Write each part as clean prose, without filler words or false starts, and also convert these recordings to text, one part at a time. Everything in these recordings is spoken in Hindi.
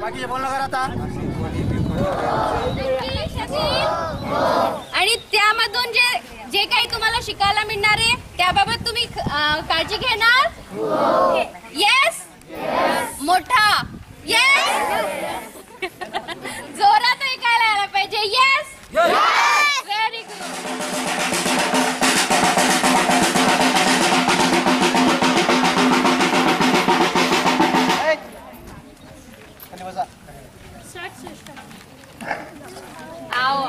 बाकी बोलणं करा आता. आणि त्यामधून जे काही तुम्हाला शिकायला मिळणार आहे त्याबाबत तुम्ही काळजी घेणार. येस. मोठा येस. जोरात ऐकायला यायला पाहिजे. येस. Very good. आओ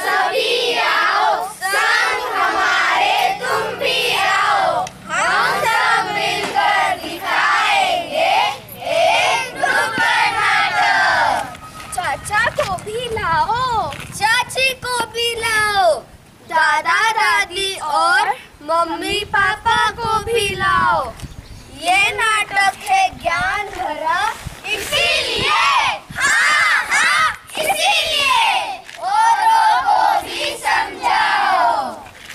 सभी आओ, संग हमारे तुम भी आओ, हम सब मिलकर दिखाएंगे एक नुक्कड़ नाटक. चाचा को भी लाओ, चाची को भी लाओ, दादा दादी और मम्मी पापा को भी लाओ. ये नाटक है ज्ञान भरा, इसीलिए हाँ हाँ इसीलिए औरों को भी समझाओ.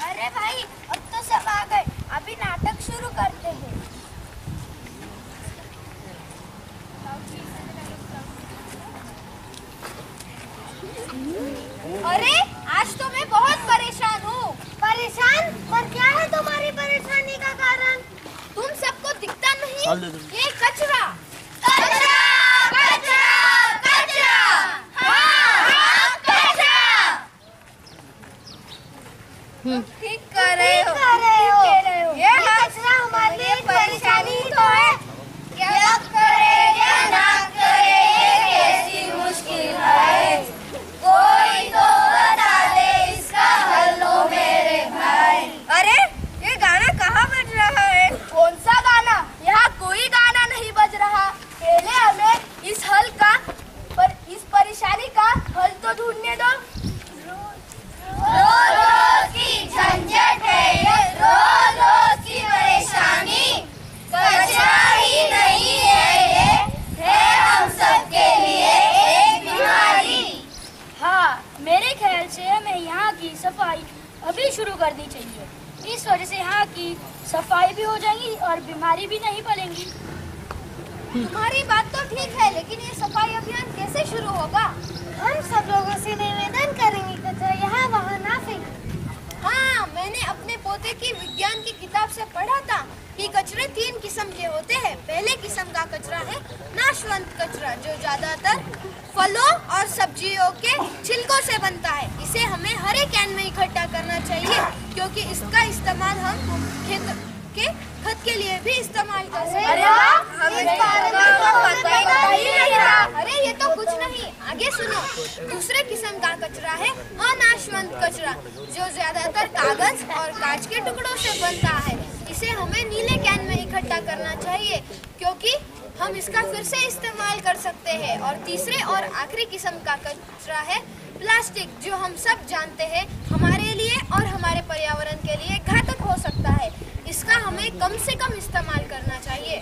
अरे भाई अब तो सब आ गए, अभी नाटक शुरू करते हैं. अरे आज तो मैं बहुत परेशान हूँ. परेशान? पर क्या है तुम्हारी परेशानी का कारण? तुम सबको दिखता नहीं? ये कचरा कचरा कचरा कचरा. हाँ हाँ कचरा. ठीक कर रहे हो. ये कचरा हमारे लिए परेशानी तो है. क्या करे या ना करे ये कैसी मुश्किल है. कोई तो बता दे इसका हल लो मेरे भाई. अरे ये गाना कहाँ बज रहा है? कौन सा गाना? यहाँ कोई गाना नहीं बज रहा. पहले हमें इस हल का इस परेशानी का हल तो ढूंढने दो. रोज रोज की झंझट है ये, रोज रोज की परेशानी. कचरा ही नहीं है ये, है हम सबके लिए एक बीमारी. हाँ, मेरे ख्याल से हमें यहाँ की सफाई अभी शुरू करनी चाहिए. इस वजह से यहाँ की सफाई भी हो जाएगी और बीमारी भी नहीं फैलेंगी. तुम्हारी बात तो ठीक है, लेकिन ये सफाई अभियान कैसे शुरू होगा? हम सब लोगों से निवेदन करेंगे कचरा यहाँ वहाँ ना फेंकें. हाँ, मैंने अपने पोते की विज्ञान की किताब से पढ़ा था कि कचरे 3 किस्म के होते हैं. पहले किस्म का कचरा है नाशवंत कचरा, जो ज्यादातर फलों और सब्जियों के छिलकों से बनता है. इसे हमें हरे कैन में इकट्ठा करना चाहिए, क्योंकि इसका इस्तेमाल हम खत के लिए भी इस्तेमाल कर सकते हैं. अरे ये तो कुछ नहीं, आगे सुनो. दूसरे किस्म का कचरा है अनाशवंत कचरा, जो ज्यादातर कागज और कांच के टुकड़ों से बनता है. इसे हमें नीले कैन में इकट्ठा करना चाहिए, क्योंकि हम इसका फिर से इस्तेमाल कर सकते हैं. और तीसरे और आखिरी किस्म का कचरा है प्लास्टिक, जो हम सब जानते हैं हमारे लिए और हमारे पर्यावरण के लिए घातक हो सकता है. इसका हमें कम से कम इस्तेमाल करना चाहिए.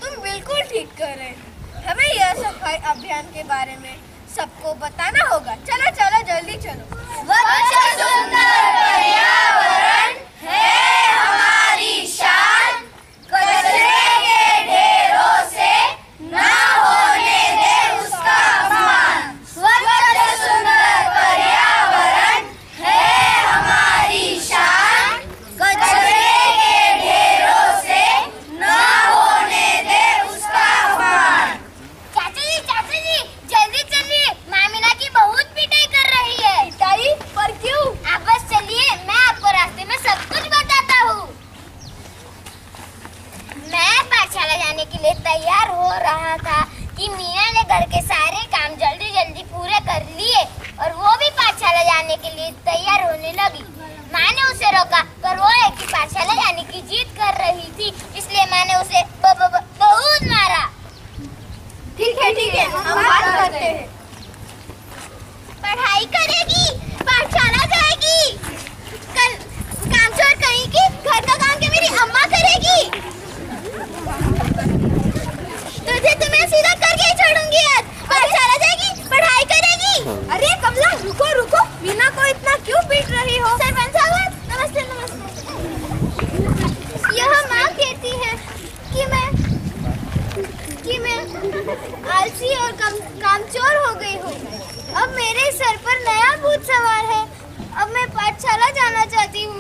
तुम बिल्कुल ठीक कर रहे हैं. हमें यह सफाई अभियान के बारे में सबको बताना होगा. चलो चलो जल्दी चलो. स्वच्छ सुंदर पर्यावरण है हमारी शान. कचरे के ढेरों से ना होने दे उसका अपमान. स्वच्छ सुंदर पर्यावरण है हमारी शान. कचरे के ढेरों से ना होने दे उसका अपमान. चाचा जी जल्दी चलिए, मामीना की बहुत पिटाई कर रही है. पिटाई? पर क्यों? आप बस चलिए, मैं आपको रास्ते में सब कुछ बताता हूँ. मैं पाठशाला जाने के लिए तैयार हो रहा था कि मीना ने घर के सारे काम जल्दी जल्दी पूरे कर लिए और वो भी पाठशाला जाने के लिए तैयार होने लगी. मैंने उसे रोका, पर वो एक ही पाठशाला जाने की जिद कर रही थी, इसलिए मैंने उसे बहुत मारा. ठीक है, हम बात करते हैं. पढ़ाई करेगी, पाठशाला जाएगी, कल काम छोड़ कहीं की घर का काम क्या मेरी अम्मा करेगी? तुझे तो मैं सीधा करके ही छोड़ूंगी. आज पाठशाला जाएगी, पढ़ाई करेगी. अरे कमला रुको, मीना को इतना क्यों पीट रही हो? सरपंच साहब नमस्ते. आलसी और कामचोर हो गई हूँ। अब मेरे सर पर नया भूत सवार है। अब मैं पाठशाला जाना चाहती हूँ।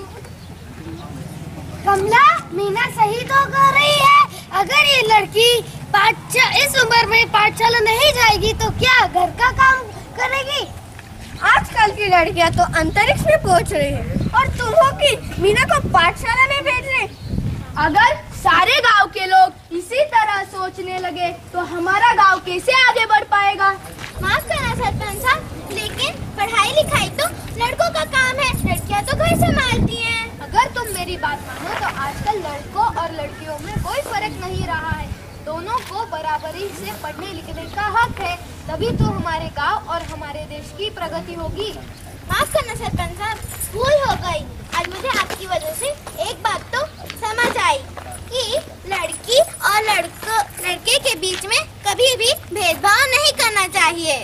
कमला, मीना सही तो कर रही है। अगर ये लड़की इस उम्र में पाठशाला नहीं जाएगी तो क्या घर का काम करेगी? आजकल की लड़कियां तो अंतरिक्ष में पहुंच रही हैं और तुम हो कि मीना को पाठशाला में भेज रहे। अगर सारे गांव के लोग इसी तरह सोचने लगे तो हमारा गांव कैसे आगे बढ़ पाएगा? माफ करना सरपंच साहब, लेकिन पढ़ाई लिखाई तो लड़कों का काम है, लड़कियां तो घर संभालती हैं। अगर तुम मेरी बात मानो तो आजकल लड़कों और लड़कियों में कोई फर्क नहीं रहा है। दोनों को बराबरी से पढ़ने लिखने का हक है, तभी तो हमारे गांव और हमारे देश की प्रगति होगी। माफ करना सरपंच साहब, भूल हो गई। आज मुझे आपकी वजह से एक बात तो समझ आई कि लड़की और लड़के के बीच में कभी भी भेदभाव नहीं करना चाहिए।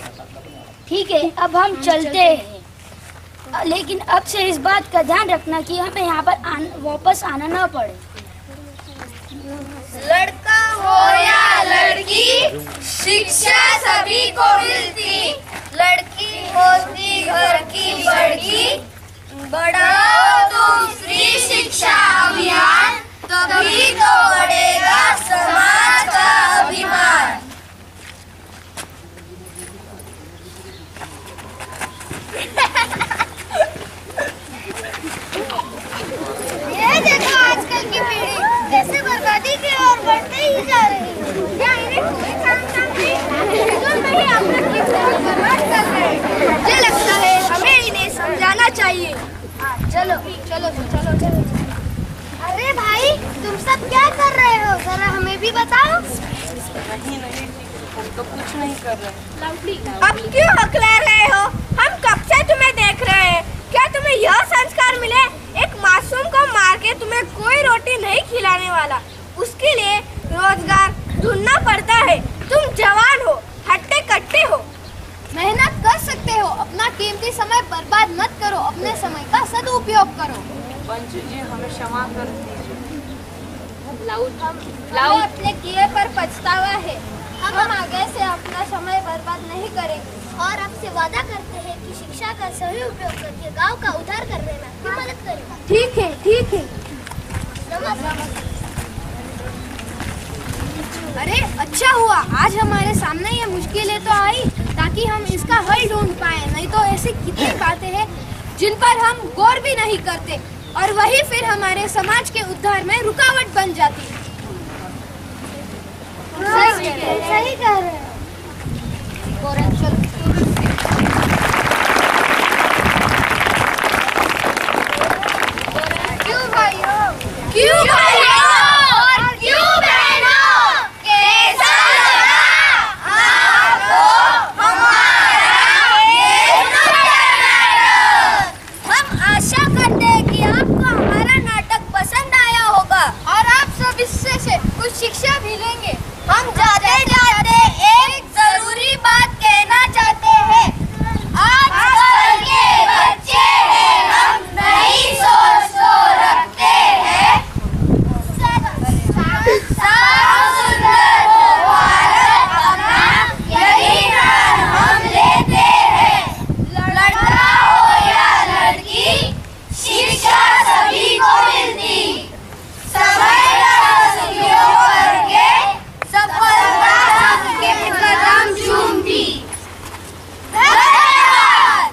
ठीक है, अब हम चलते हैं, लेकिन अब से इस बात का ध्यान रखना कि हमें यहाँ पर वापस आना ना पड़े। लड़का हो या लड़की, शिक्षा सभी को मिलती। लड़की होती घर की बड़की, बढ़ाओ तुम स्त्री शिक्षा अभियान, तभी तो बढ़ेगा समाज का अभिमान। ये देखो आजकल की पीढ़ी कैसे बर्बादी की ओर बढ़ते ही जा रही है। क्या इन्हें कोई काम नहीं? तो नहीं अपना कितना बर्बाद कर रहे हैं। मुझे लगता है हमें इन्हें समझाना चाहिए। चलो चलो चलो चलो। अरे भाई, तुम सब क्या कर रहे हो? जरा हमें भी बताओ। नहीं, हम तो कुछ नहीं कर रहे। अब क्यों हकला रहे हो? हम कब से तुम्हें देख रहे हैं। क्या तुम्हें यह संस्कार मिले? एक मासूम को मार के तुम्हें कोई रोटी नहीं खिलाने वाला, उसके लिए रोजगार ढूंढना पड़ता है। तुम जवान हो, हट्टे कट्टे हो, मेहनत कर सकते हो। अपना कीमती समय बर्बाद मत करो, अपने समय का सदुपयोग करो। पंच जी, हमें क्षमा कर दीजिए। हमें अपने किए पर पछतावा है। हम आगे से अपना समय बर्बाद नहीं करेंगे और आपसे वादा करते हैं कि शिक्षा का सही उपयोग करके गांव का उद्धार करने में मदद करेंगे। ठीक है, ठीक है। अरे अच्छा हुआ आज हमारे सामने ये मुश्किलें तो आई, ताकि हम इसका हल ढूंढ पाए। नहीं तो ऐसी कितनी बातें हैं जिन पर हम गौर भी नहीं करते और वही फिर हमारे समाज के उद्धार में रुकावट बन जाती है। सही कह रहे हैं। क्यों भाइयों, क्यों भाइयों और क्यों बहनों, कैसा लगा आपको हमारा ये नाटक? हम आशा करते हैं कि आपको हमारा नाटक पसंद आया होगा और आप सब इससे से कुछ शिक्षा भी लेंगे। हम जाते जाते एक जरूरी बात कहना चाहते हैं। आजकल के बच्चे हैं, हम नहीं सोच तो रखते हैं। साफ सुंदर हो भारत अपना, यही नाम हम लेते हैं। लड़का हो या लड़की, शिक्षा सभी को मिलती। समय का सदुपयोग करके सफलता सबके कदम चूमती। धन्यवाद।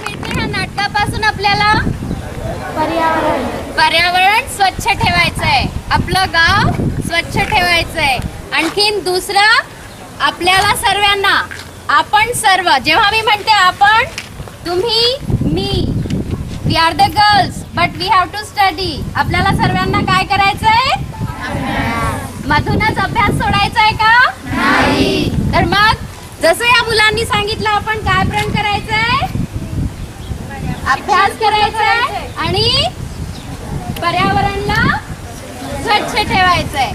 मिळते ह्या नाटकापासून आपल्याला पर्यावरण स्वच्छ ठेवायचं आहे, आपलं गाव स्वच्छ ठेवायचं आहे. आणखीन दुसरं, आपल्याला सर्वांना, आपण सर्व, जेव्हा मी म्हणते आपण, तुम्ही, मी, we are the girls but we have to study. आपल्याला सर्वांना काय करायचंय? मधूनच अभ्यास सोडायचा आहे का? नाही. तर मग जसं या मुलांनी सांगितलं, आपण काय प्रण करायचंय? अभ्यास करायचा आहे आणि पर्यावरणला स्वच्छ ठेवायचंय.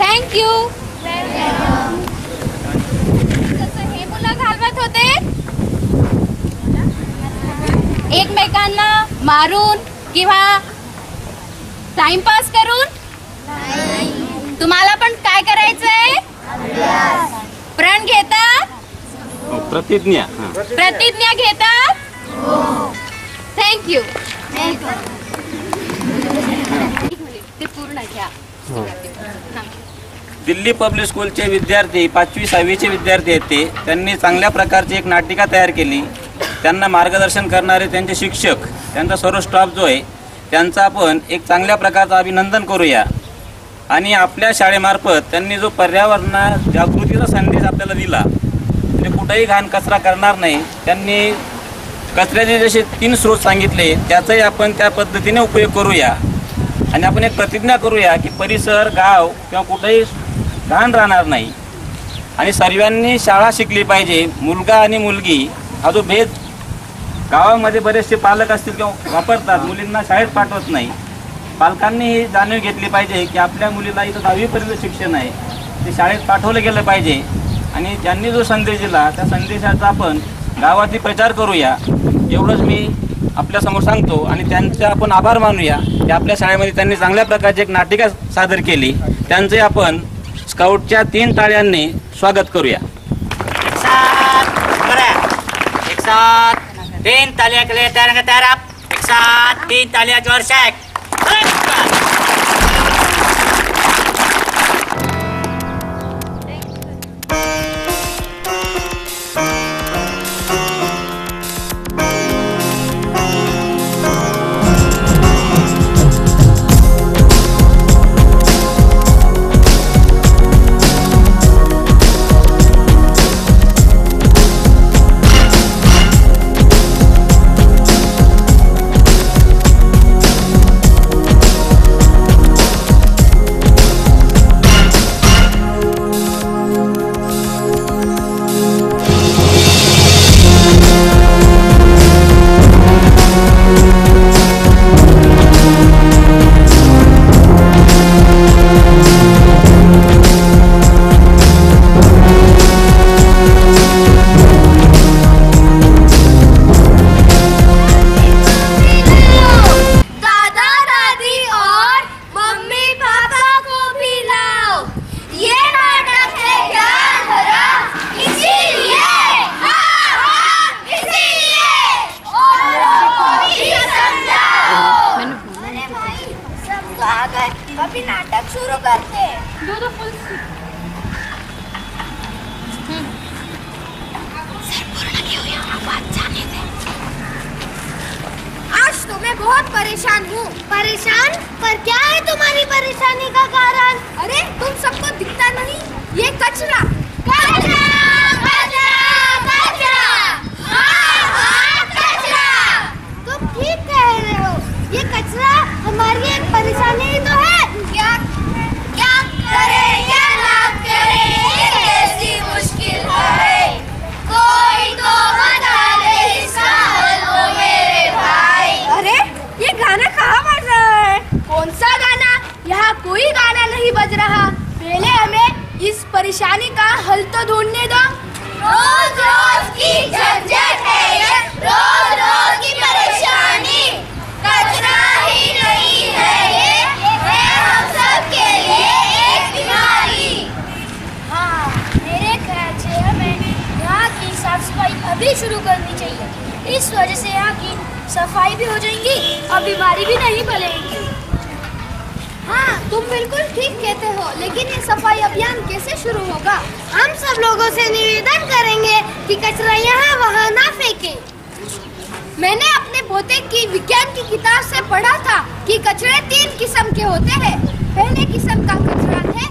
थँक्यू. जसं हे मुलं घालवत होते, एकमेकांना मारून किंवा टाइमपास करून, तुम्हाला पण काय करायचंय? प्रण घेतात? प्रतिज्ञा. प्रतिज्ञा घेतात? थँक्यू. ते पूर्ण घ्या. दिल्ली पब्लिक स्कूलचे विद्यार्थी 5वी 6वीचे विद्यार्थी आहेत ते. त्यांनी चांगल्या प्रकारची एक नाटिका तयार केली. त्यांना मार्गदर्शन करणारे त्यांचे शिक्षक, त्यांचा सर्व स्टाफ जो आहे त्यांचं आपण एक चांगल्या प्रकारचं अभिनंदन करूया. आणि आपल्या शाळेमार्फत त्यांनी जो पर्यावरणा जागृतीचा संदेश आपल्याला दिला, म्हणजे कुठेही घाण कचरा करणार नाही. त्यांनी कचऱ्याचे जसे 3 स्रोत सांगितले त्याचाही आपण त्या पद्धतीने उपयोग करूया. आणि आपण एक प्रतिज्ञा करूया की परिसर, गाव किंवा कुठेही घाण राहणार नाही. आणि सर्वांनी शाळा शिकली पाहिजे. मुलगा आणि मुलगी हा जो भेद गावामध्ये बरेचसे पालक असतील किंवा वापरतात, मुलींना शाळेत पाठवत नाही. पालकांनी ही जाणीव घेतली पाहिजे की आपल्या मुलीला इथं 10वीपर्यंत शिक्षण आहे, ते शाळेत पाठवलं गेलं पाहिजे. आणि त्यांनी जो संदेश दिला त्या संदेशाचा आपण गावातही प्रचार करूया, एवढंच मी आपल्यासमोर सांगतो. आणि त्यांचे आपण आभार मानूया की आपल्या शाळेमध्ये त्यांनी चांगल्या प्रकारची एक नाटिका सादर केली. त्यांचे आपण स्काउटच्या 3 टाळ्यांनी स्वागत करूया. एक साथ 3 तालियां के लिए तैयार आप. एक साथ 3 तालियां जोर से. अभी नाटक शुरू करते हैं। आज तो मैं बहुत परेशान हूँ। परेशान? पर क्या है तुम्हारी परेशानी का कारण? अरे तुम सबको दिखता नहीं, ये कचरा कचरा कचरा कचरा। हाँ हाँ कचरा। तुम ठीक कह रहे हो, ये कचरा हमारी एक परेशानी ही तो है। क्या क्या करें क्या ना करें, ये कैसी मुश्किल है, कोई तो बता दे इसका हल ओ मेरे भाई। अरे ये गाना कहाँ बज रहा है? कौन सा गाना? यहाँ कोई गाना नहीं बज रहा। पहले हमें इस परेशानी का हल तो ढूंढने दो। रोज रोज की झंझट है ये, रोज रोज की परेशानी, कचरा ही नहीं है ये है हम सब के लिए एक बीमारी। हाँ, मेरे ख्याल से हमें यहाँ की साफ सफाई अभी शुरू करनी चाहिए। इस वजह से यहाँ की सफाई भी हो जाएगी और बीमारी भी नहीं फैलेगी। हाँ तुम बिल्कुल ठीक कहते हो, लेकिन ये सफाई अभियान कैसे शुरू होगा? हम सब लोगों से निवेदन करेंगे कि कचरा यहाँ वहाँ ना फेंके। मैंने अपने भौतिक की विज्ञान की किताब से पढ़ा था कि कचरे 3 किस्म के होते हैं। पहले किस्म का कचरा है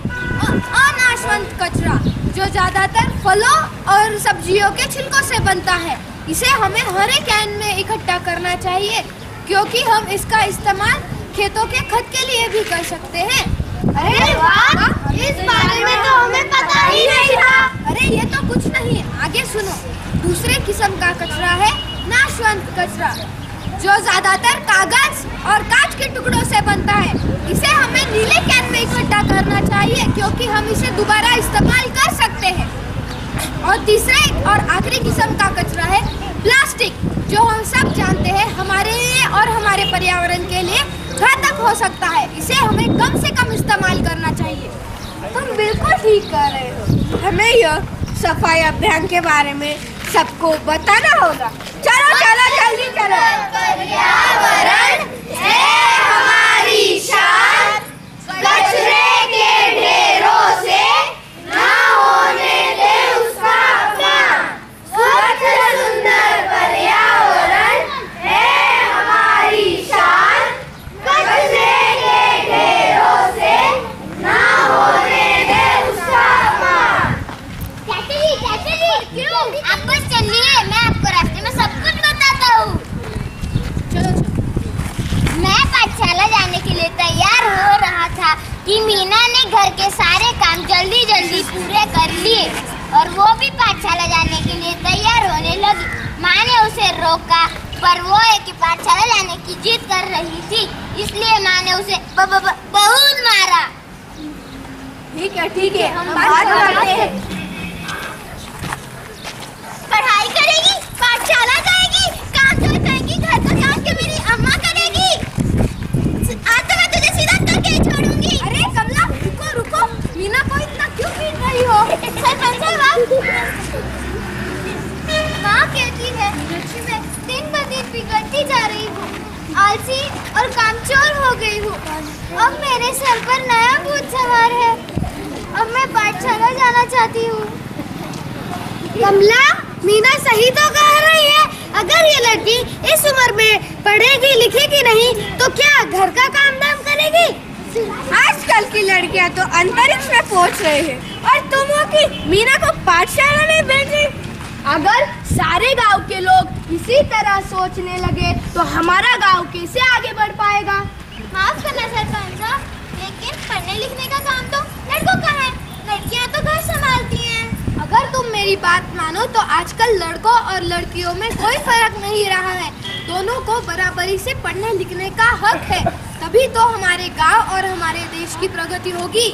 अनाशवंत कचरा, जो ज्यादातर फलों और सब्जियों के छिलकों से बनता है। इसे हमें हर एक कैन में इकट्ठा करना चाहिए, क्योंकि हम इसका इस्तेमाल खेतों के खत के लिए भी कर सकते हैं। अरे वाह, इस बारे में तो हमें पता ही नहीं था। अरे ये तो कुछ नहीं, आगे सुनो। दूसरे किस्म का कचरा है नाशवंत कचरा, जो ज्यादातर कागज और कांच के टुकड़ों से बनता है। इसे हमें नीले कैन में इकट्ठा करना चाहिए, क्योंकि हम इसे दोबारा इस्तेमाल कर सकते हैं। और तीसरे और आखिरी किस्म का कचरा है प्लास्टिक, जो हम सब जानते हैं हमारे लिए और हमारे पर्यावरण के लिए घातक हो सकता है। इसे हमें कम से कम इस्तेमाल करना चाहिए। तुम बिल्कुल ठीक कह रहे हो। हमें यह सफाई अभियान के बारे में सबको बताना होगा। चलो चलो जल्दी चलो। पर्यावरण है हमारी शान, कचरे के ढेरों से ना होने दे उसका अपमान। स्वच्छ सुंदर पर्यावरण है हमारी शान, कचरे के ढेरों से ना होने दे उसका अपमान। क्यों? आप बस चलिए, मैं आपको रास्ते में सब कुछ बताता हूँ। चलो मैं पाठशाला जाने के लिए तैयार हो रहा था कि मीना ने घर के सारे काम जल्दी जल्दी पूरे कर लिए और वो भी पाठशाला जाने के लिए तैयार होने लगी। माँ ने उसे रोका, पर वो एक ही पाठशाला जाने की जिद कर रही थी, इसलिए माँ ने उसे बहुत मारा। ठीक है, हम बात करते हैं। पढ़ाई करेगी, पाठशाला जाएगी, काम करेगी, घर का काम के मेरी अम्मा करेगी। आज तो मैं तुझे सीधा करके छोड़ूंगी। अरे कमला, रुको, मीना को इतना क्यों पीट रही हो? सरपंच साहब, माँ कहती है कि मैं दिन ब दिन बिगड़ती जा रही हूँ, आलसी और कामचोर हो गई हूँ। अब मेरे सर पर नया भूत सवार है। अब मैं पाठशाला जाना चाहती हूँ। कमला, मीना सही तो कह रही है। अगर ये लड़की इस उम्र में पढ़ेगी लिखेगी नहीं तो क्या घर का काम धाम करेगी? आजकल की लड़कियां तो अंतरिक्ष में पहुंच रही है और तुम हो कि मीना को पाठशाला नहीं भेज रही। अगर सारे गांव के लोग इसी तरह सोचने लगे तो हमारा गांव कैसे आगे बढ़ पाएगा? माफ करना सरपंच साहब, लेकिन पढ़ने लिखने का काम तो लड़कों का है। लड़कियां तो घर संभालती हैं। अगर तुम मेरी बात मानो तो आजकल लड़कों और लड़कियों में कोई फर्क नहीं रहा है। दोनों को बराबरी से पढ़ने लिखने का हक है, तभी तो हमारे गांव और हमारे देश की प्रगति होगी।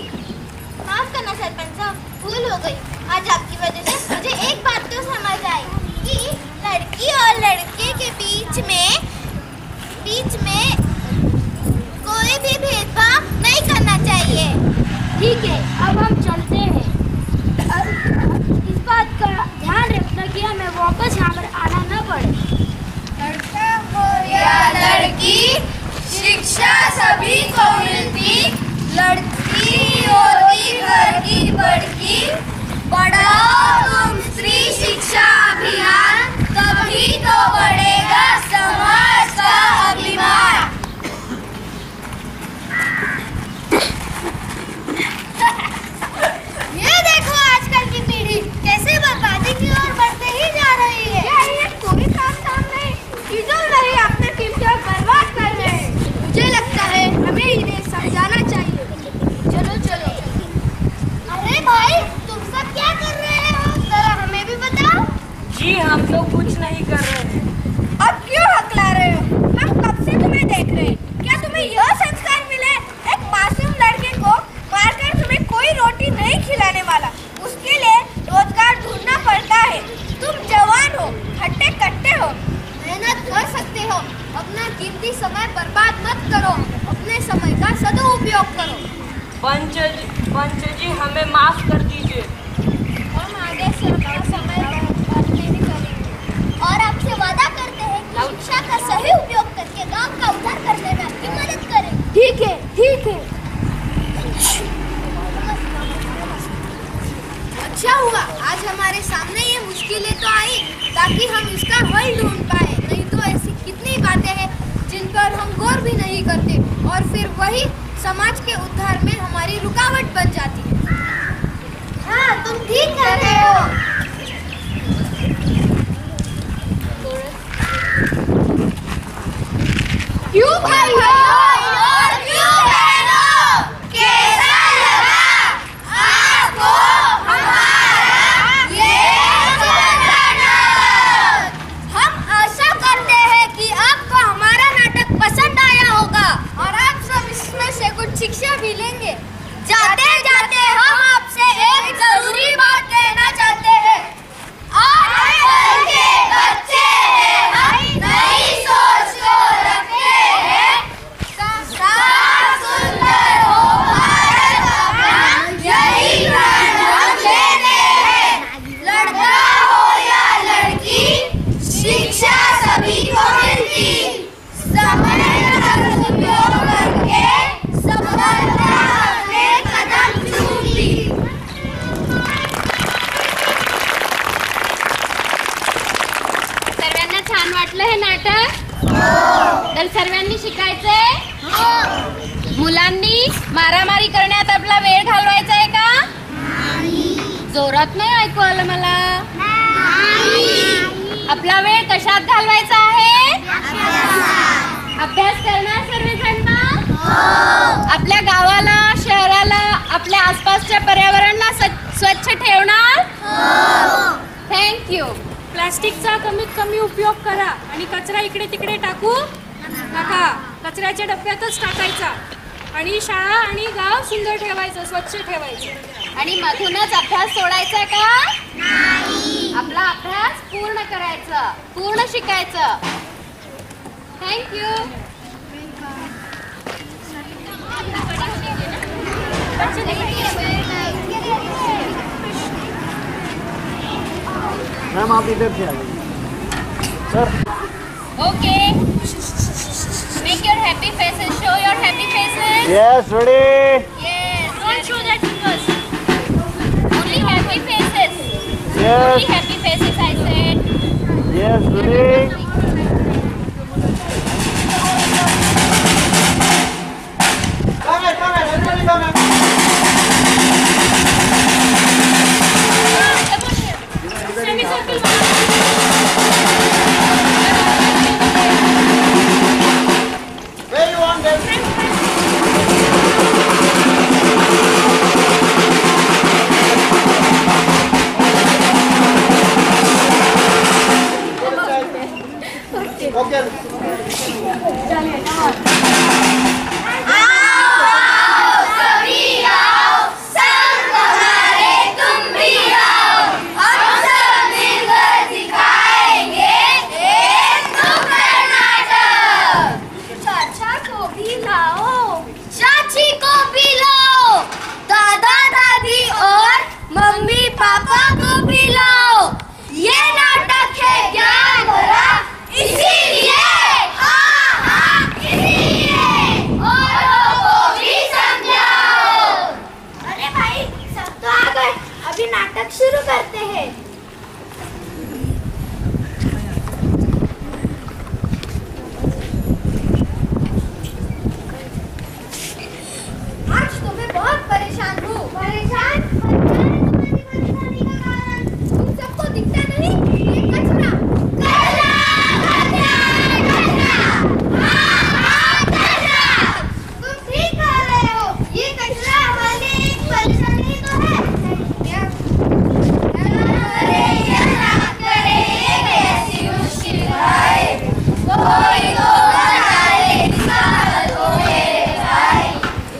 माफ करना सरपंच साहब, भूल हो गई। आज आपकी वजह से मुझे एक बात तो समझ आई कि लड़की और लड़के के बीच में कोई भी भेदभाव नहीं करना चाहिए। ठीक है, अब हम चलते हैं। इस बात का ध्यान रखना कि हमें वापस यहाँ पर आना न पड़े। लड़का हो या लड़की, शिक्षा सभी को मिलती। लड़की होती घर की बड़की। बढ़ाओ तुम स्त्री शिक्षा अभियान, तभी तो बढ़ेगा समाज का अभिमान। ये देखो आजकल की पीढ़ी कैसे बर्बादी की ओर बढ़ते ही जा रही है। क्या ये कोई काम नहीं, इधर नहीं अपने फ्यूचर बर्बाद कर रहे हैं। मुझे लगता है हमें इन्हें समझाना चाहिए। चलो। अरे भाई, तुम सब क्या कर रहे हो? जरा हमें भी बताओ। जी हम तो कुछ नहीं कर रहे हैं। अब क्यों हकला रहे हो? हम कब से तुम्हें देख रहे हैं। क्या तुम्हें यह संस्कार मिले? एक मासूम लड़के को मारकर तुम्हें कोई रोटी नहीं खिलाने वाला, उसके लिए रोजगार ढूंढना पड़ता है। तुम जवान हो, हट्टे कट्टे हो, मेहनत कर सकते हो। अपना कीमती समय बर्बाद मत करो, अपने समय का सदुपयोग करो। पंच जी हमें माफ कर दीजिए। हम आगे से अपना समय बर्बाद नहीं करेंगे और आपसे वादा करते हैं कि शिक्षा का सही उपयोग करके गांव का उद्धार करने में आपकी मदद करेंगे। ठीक है। अच्छा हुआ आज हमारे सामने ये मुश्किलें तो आई ताकि हम इसका हल ढूंढ पाए। नहीं तो ऐसी कितनी बातें हैं जिन पर हम गौर भी नहीं करते और फिर वही समाज के उद्धार में हमारी रुकावट बन जाती है। हाँ, तुम ठीक कह रहे हो। क्यों भाइयों और क्यों बहनों, कैसा लगा आपको हमारा ये नाटक? हम आशा करते हैं कि आपको हमारा नाटक पसंद आया होगा और आप सब इसमें से कुछ शिक्षा भी लेंगे। जाते जाते हम आपसे एक जरूरी बात कहना चाहते हैं। आजकल के बच्चे हैं, हम नई सोच को रखते हैं, सर्वांना छान वाटलं हे नाटक? तर सर्वांनी शिकायचंय? मुलांनी मारामारी करण्यात आपला वेळ घालवायचा आहे का? जोरात नाही ऐकू आलं मला. आपला वेळ कशात घालवायचा आहे? अभ्यास करणार सर्वजण ना? आपल्या गावाला, शहराला, आपल्या आसपासच्या पर्यावरणाला स्वच्छ ठेवणार? थँक्यू. प्लास्टिकचा कमीत कमी उपयोग करा आणि कचरा इकडे तिकडे टाकू नका. कचऱ्याच्या डब्यातच टाकायचा आणि शाळा आणि गाव सुंदर ठेवायचं, स्वच्छ ठेवायचं. आणि मधूनच अभ्यास सोडायचा का? आपला अभ्यास पूर्ण करायचं, पूर्ण शिकायचं. थँक्यू. मैम आप इधर से आइए sir. Okay, make your happy faces, show your happy faces. Yes ready. Yes, don't show that fingers. Only happy faces. Yes. Only happy faces, I said. Yes ready. शुरू करते हैं। आज तो मैं बहुत परेशान हूँ। परेशान? तुम्हारी परेशानी का कारण तुम सबको दिखता नहीं? ये कचरा। कचरा, कचरा, कचरा। हाँ, कचरा। तुम ठीक कह रहे हो। ये कचरा हमारे एक परेशानी तो है।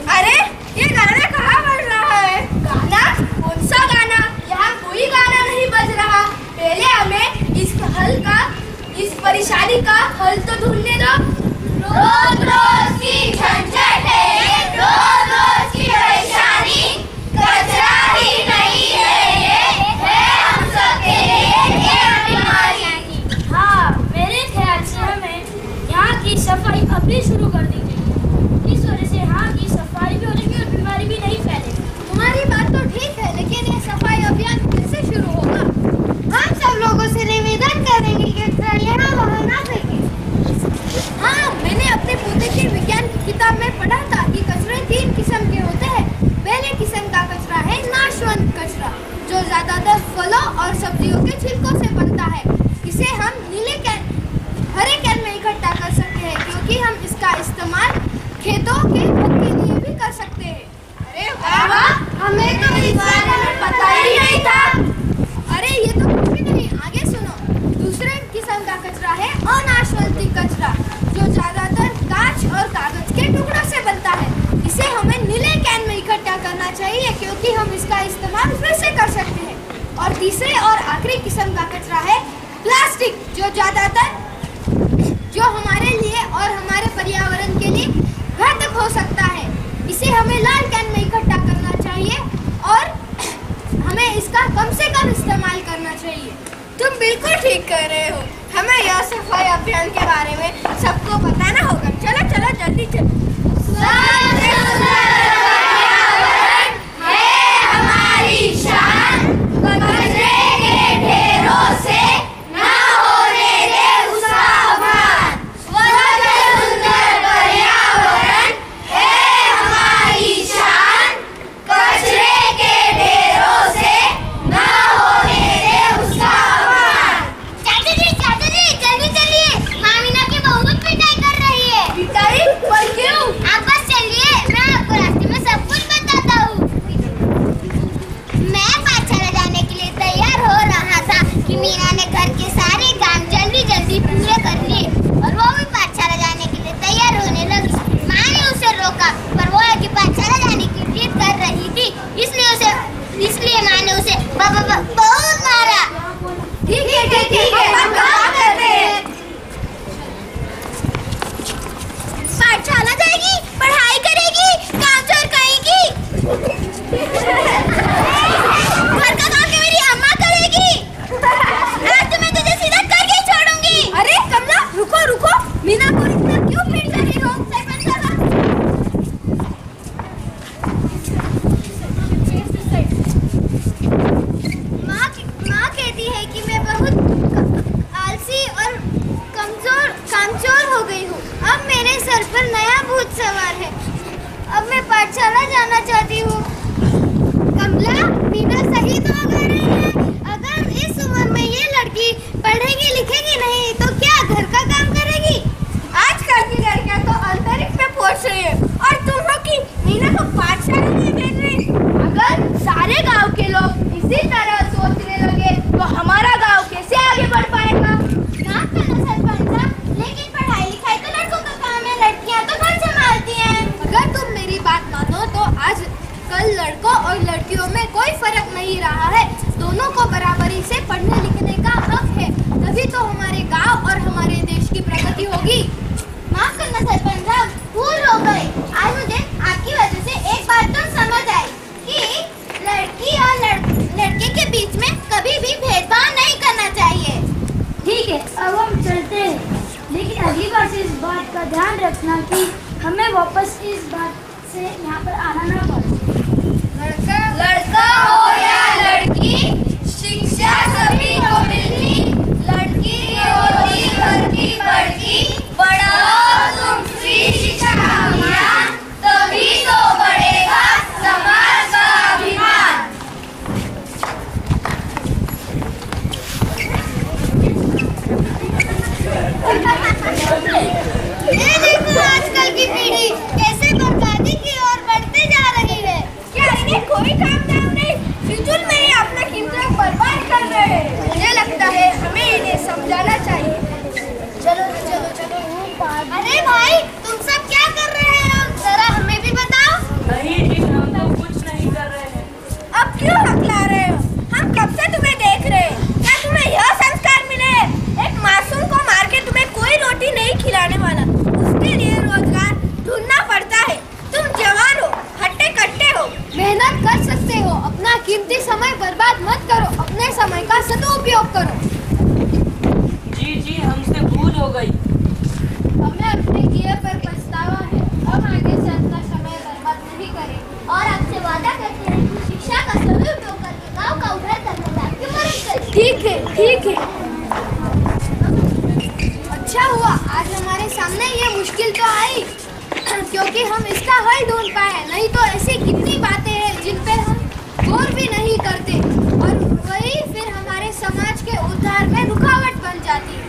अरे ये गाना कहाँ बज रहा है? गाना? कौन सा गाना? यहाँ कोई गाना नहीं बज रहा। पहले हमें इस परेशानी का हल तो ढूंढने दो। रोज रोज की झंझट है, रोज रोज की परेशानी, कचरा ही नहीं है, ये है हम सबके लिए एक बीमारी। हाँ, मेरे ख्याल से हमें यहाँ की सफाई अभी शुरू कर दी चाहिए। इस वजह से यहाँ की सफाई भी हो जाएगी और बीमारी भी नहीं फैलेगी। तुम्हारी बात तो ठीक है, लेकिन ये सफाई अभियान कैसे शुरू होगा? हम सब लोगों से निवेदन करेंगे कि कचरा यहाँ वहाँ ना फेंकें। हाँ, मैंने अपने पोते की विज्ञान की किताब में पढ़ा था कि कचरे 3 किस्म के होते हैं। पहले किस्म का कचरा है नाशवंत कचरा, जो ज्यादातर फलों और सब्जियों के छिलकों से बनता है। इसे हम हरे कैन में इकट्ठा कर सकते हैं, क्योंकि हम इसका इस्तेमाल खेतों के भूख के लिए भी कर सकते हैं। अरे वाह, हमें तो इस बारे में पता ही नहीं था। अरे ये तो कुछ भी नहीं, आगे सुनो। दूसरे किस्म का कचरा है अनाशवंत कचरा, जो ज्यादातर कांच और कागज के टुकड़ों से बनता है। इसे हमें नीले कैन में इकट्ठा करना चाहिए, क्योंकि हम इसका इस्तेमाल फिर से कर सकते हैं। और तीसरे और आखिरी किस्म का कचरा है प्लास्टिक, जो हमारे लिए और हमारे पर्यावरण के लिए घातक हो सकता है। इसे हमें लाल कैन में इकट्ठा करना चाहिए और हमें इसका कम से कम इस्तेमाल करना चाहिए। तुम बिल्कुल ठीक कह रहे हो। हमें यह सफाई अभियान के बारे में सबको बताना होगा। पाठशाला जाना चाहती हूँ। कमला, मीना सही तो कह रही है। अगर इस उम्र में ये लड़की पढ़ेगी लिखेगी नहीं तो क्या घर का काम करेगी? आजकल की लड़कियां तो अंतरिक्ष में पहुंच रही है और तुम लोग की मीना को पाठशाला नहीं भेज रही। अगर सारे गांव के लोग इसी तरह सोचने लगे तो हमारा गांव कैसे आगे बढ़ पाएगा? माफ करना सरपंच साहब, लेकिन पढ़ाई लिखाई तो लड़कों का काम है, लड़कियां तो घर संभालती हैं। अगर तुम मेरी बात मानो तो आज कल लड़कों और लड़कियों में कोई फर्क नहीं रहा है। दोनों को बराबरी से पढ़ने लिखने का हक है, तभी तो हमारे गांव और हमारे देश की प्रगति होगी। माफ करना सरपंच साहब, भूल हो गई। आज मुझे आपकी वजह से एक बात तो समझ आई कि लड़की और लड़के के बीच में कभी भी भेदभाव नहीं करना चाहिए। ठीक है, अब हम चलते हैं, लेकिन अगली बार से इस बात का ध्यान रखना कि हमें वापस इस बात से यहाँ पर आना ना पड़े। लड़का हो या लड़की, शिक्षा सभी को मिलती। लड़की होती घर की बड़की, बढ़ाओ तुम स्त्री शिक्षा अभियान, तभी तो बढ़ेगा समाज का अभिमान। ये देखो आजकल की पीढ़ी कैसे बर्बादी की ओर बढ़ते जा रही है। क्या इन्हें कोई काम धाम नहीं? फिजूल में ही अपना कीमत बर्बाद कर रहे हैं। मुझे लगता है हमें इन्हें समझाना चाहिए। चलो चलो चलो। अरे भाई, तुम सब क्या कर रहे हो? जरा हमें भी बताओ। नहीं जी, हम तो कुछ नहीं कर रहे हैं। अब क्यों हकला रहे हो? हम कब से तुम्हें देख रहे हैं। क्या तुम्हें यह संस्कार मिले? एक मासूम को मार के तुम्हें कोई रोटी नहीं खिलाने वाला, उसके लिए रोजगार ढूंढना पड़ता है। तुम जवान हो, हट्टे कट्टे हो, मेहनत कर सकते हो। अपना कीमती समय बर्बाद मत करो, अपने समय का सदुपयोग करो। जी हमसे भूल हो गई। हमें अपने किए पर पछतावा है। अब आगे से अपना समय बर्बाद नहीं करेंगे और आपसे वादा करते हैं कि शिक्षा का सदुपयोग करके गांव का उद्धार करने में आपकी मदद करेंगे। ठीक है, ठीक है। अच्छा हुआ आज हमारे सामने ये मुश्किल तो आई, क्योंकि हम इसका हल ढूंढ पाए। नहीं तो ऐसी कितनी बातें हैं जिन पे हम गौर भी नहीं करते और वही फिर हमारे समाज के उद्धार में रुकावट बन जाती है।